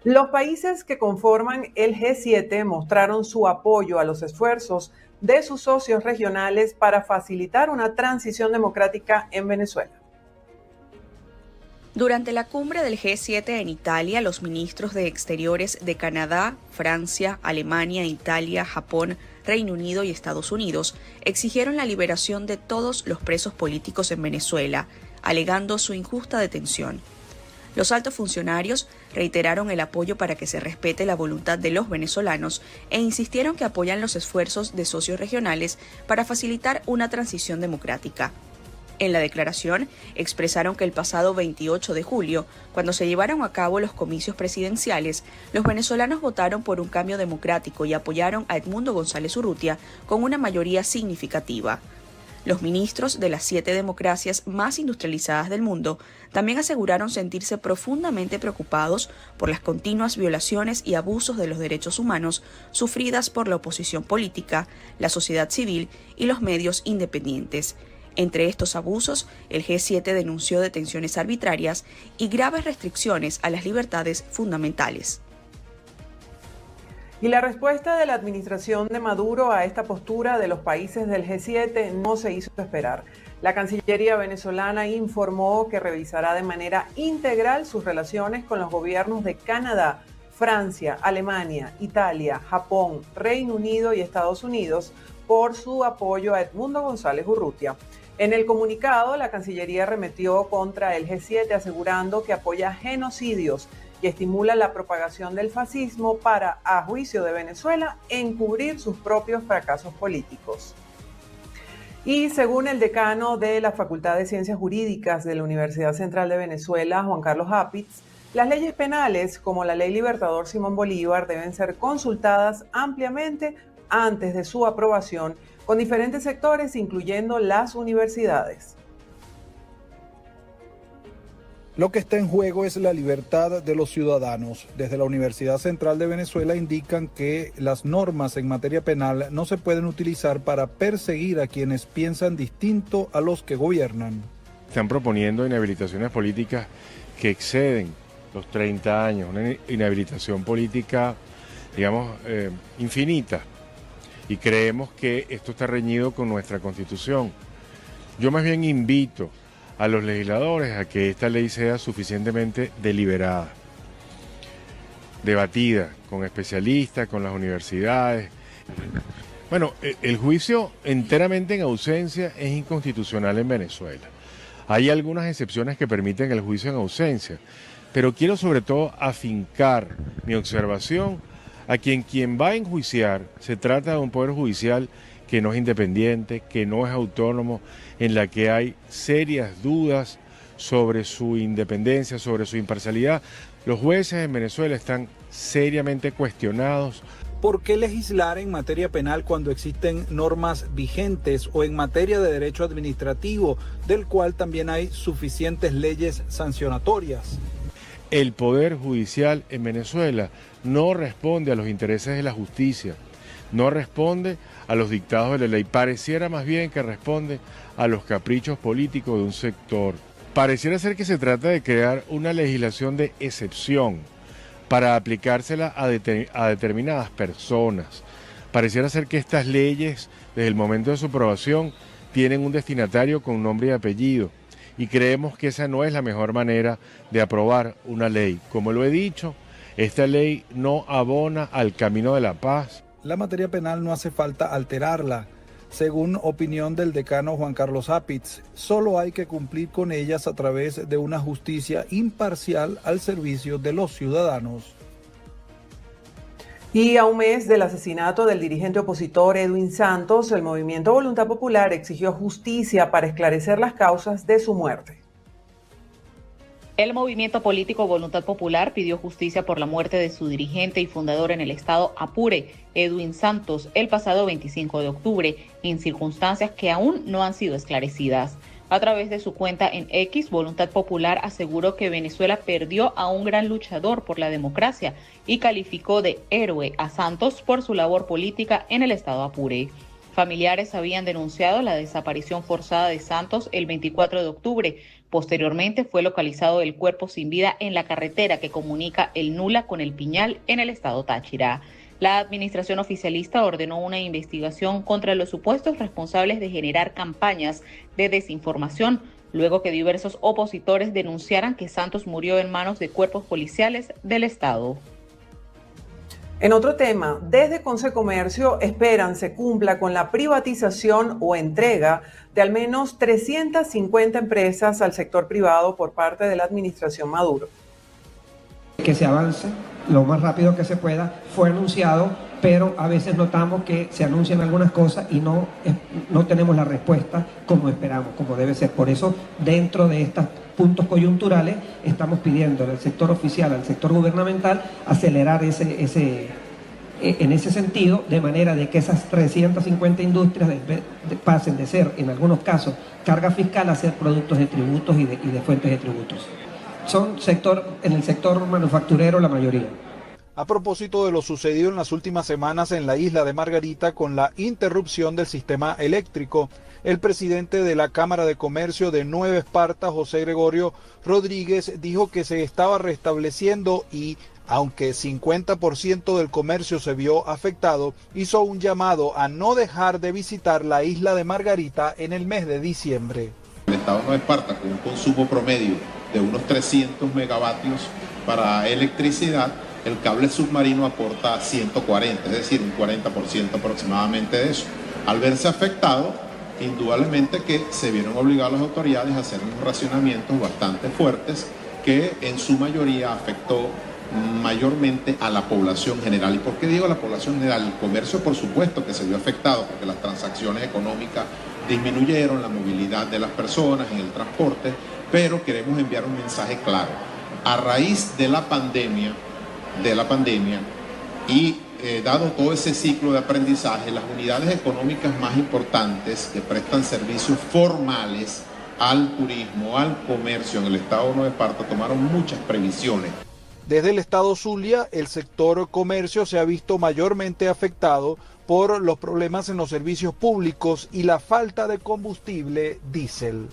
Los países que conforman el G7 mostraron su apoyo a los esfuerzos de sus socios regionales para facilitar una transición democrática en Venezuela. Durante la cumbre del G7 en Italia, los ministros de Exteriores de Canadá, Francia, Alemania, Italia, Japón, Reino Unido y Estados Unidos exigieron la liberación de todos los presos políticos en Venezuela, alegando su injusta detención. Los altos funcionarios reiteraron el apoyo para que se respete la voluntad de los venezolanos e insistieron que apoyan los esfuerzos de socios regionales para facilitar una transición democrática. En la declaración, expresaron que el pasado 28 de julio, cuando se llevaron a cabo los comicios presidenciales, los venezolanos votaron por un cambio democrático y apoyaron a Edmundo González Urrutia con una mayoría significativa. Los ministros de las 7 democracias más industrializadas del mundo también aseguraron sentirse profundamente preocupados por las continuas violaciones y abusos de los derechos humanos sufridas por la oposición política, la sociedad civil y los medios independientes. Entre estos abusos, el G7 denunció detenciones arbitrarias y graves restricciones a las libertades fundamentales. Y la respuesta de la administración de Maduro a esta postura de los países del G7 no se hizo esperar. La Cancillería venezolana informó que revisará de manera integral sus relaciones con los gobiernos de Canadá, Francia, Alemania, Italia, Japón, Reino Unido y Estados Unidos por su apoyo a Edmundo González Urrutia. En el comunicado, la Cancillería arremetió contra el G7 asegurando que apoya genocidios y estimula la propagación del fascismo para, a juicio de Venezuela, encubrir sus propios fracasos políticos. Y según el decano de la Facultad de Ciencias Jurídicas de la Universidad Central de Venezuela, Juan Carlos Apitz, las leyes penales, como la Ley Libertador Simón Bolívar, deben ser consultadas ampliamente antes de su aprobación con diferentes sectores, incluyendo las universidades. Lo que está en juego es la libertad de los ciudadanos. Desde la Universidad Central de Venezuela indican que las normas en materia penal no se pueden utilizar para perseguir a quienes piensan distinto a los que gobiernan. Están proponiendo inhabilitaciones políticas que exceden los 30 años, una inhabilitación política, digamos, infinita. Y creemos que esto está reñido con nuestra Constitución. Yo más bien invito a los legisladores a que esta ley sea suficientemente deliberada, debatida con especialistas, con las universidades. Bueno, el juicio enteramente en ausencia es inconstitucional en Venezuela. Hay algunas excepciones que permiten el juicio en ausencia, pero quiero sobre todo afincar mi observación a quien va a enjuiciar. Se trata de un poder judicial que no es independiente, que no es autónomo, en la que hay serias dudas sobre su independencia, sobre su imparcialidad. Los jueces en Venezuela están seriamente cuestionados. ¿Por qué legislar en materia penal cuando existen normas vigentes o en materia de derecho administrativo, del cual también hay suficientes leyes sancionatorias? El Poder Judicial en Venezuela no responde a los intereses de la justicia, no responde a los dictados de la ley. Pareciera más bien que responde a los caprichos políticos de un sector. Pareciera ser que se trata de crear una legislación de excepción para aplicársela a determinadas personas. Pareciera ser que estas leyes, desde el momento de su aprobación, tienen un destinatario con nombre y apellido. Y creemos que esa no es la mejor manera de aprobar una ley. Como lo he dicho, esta ley no abona al camino de la paz. La materia penal no hace falta alterarla. Según opinión del decano Juan Carlos Apitz, solo hay que cumplir con ellas a través de una justicia imparcial al servicio de los ciudadanos. Y a un mes del asesinato del dirigente opositor Edwin Santos, el movimiento Voluntad Popular exigió justicia para esclarecer las causas de su muerte. El movimiento político Voluntad Popular pidió justicia por la muerte de su dirigente y fundador en el estado Apure, Edwin Santos, el pasado 25 de octubre, en circunstancias que aún no han sido esclarecidas. A través de su cuenta en X, Voluntad Popular aseguró que Venezuela perdió a un gran luchador por la democracia y calificó de héroe a Santos por su labor política en el estado Apure. Familiares habían denunciado la desaparición forzada de Santos el 24 de octubre, Posteriormente fue localizado el cuerpo sin vida en la carretera que comunica el Nula con el Piñal en el estado Táchira. La administración oficialista ordenó una investigación contra los supuestos responsables de generar campañas de desinformación, luego que diversos opositores denunciaran que Santos murió en manos de cuerpos policiales del estado. En otro tema, desde Consecomercio esperan se cumpla con la privatización o entrega de al menos 350 empresas al sector privado por parte de la administración Maduro. Que se avance lo más rápido que se pueda, fue anunciado, pero a veces notamos que se anuncian algunas cosas y no tenemos la respuesta como esperamos, como debe ser. Por eso, dentro de estos puntos coyunturales, estamos pidiendo al sector oficial, al sector gubernamental, acelerar en ese sentido, de manera de que esas 350 industrias pasen de ser, en algunos casos, carga fiscal a ser productos de tributos y de fuentes de tributos. Son en el sector manufacturero la mayoría. A propósito de lo sucedido en las últimas semanas en la isla de Margarita con la interrupción del sistema eléctrico, el presidente de la Cámara de Comercio de Nueva Esparta, José Gregorio Rodríguez, dijo que se estaba restableciendo y, aunque 50% del comercio se vio afectado, hizo un llamado a no dejar de visitar la isla de Margarita en el mes de diciembre. El estado de Nueva Esparta, con un consumo promedio de unos 300 megavatios para electricidad, el cable submarino aporta 140, es decir, un 40% aproximadamente de eso. Al verse afectado, indudablemente que se vieron obligadas las autoridades a hacer unos racionamientos bastante fuertes que en su mayoría afectó mayormente a la población general. ¿Y por qué digo la población general? El comercio, por supuesto, que se vio afectado porque las transacciones económicas disminuyeron, la movilidad de las personas en el transporte, pero queremos enviar un mensaje claro. A raíz de la pandemia y dado todo ese ciclo de aprendizaje, las unidades económicas más importantes que prestan servicios formales al turismo, al comercio en el estado de Nueva Esparta tomaron muchas previsiones. Desde el estado Zulia, el sector comercio se ha visto mayormente afectado por los problemas en los servicios públicos y la falta de combustible diésel.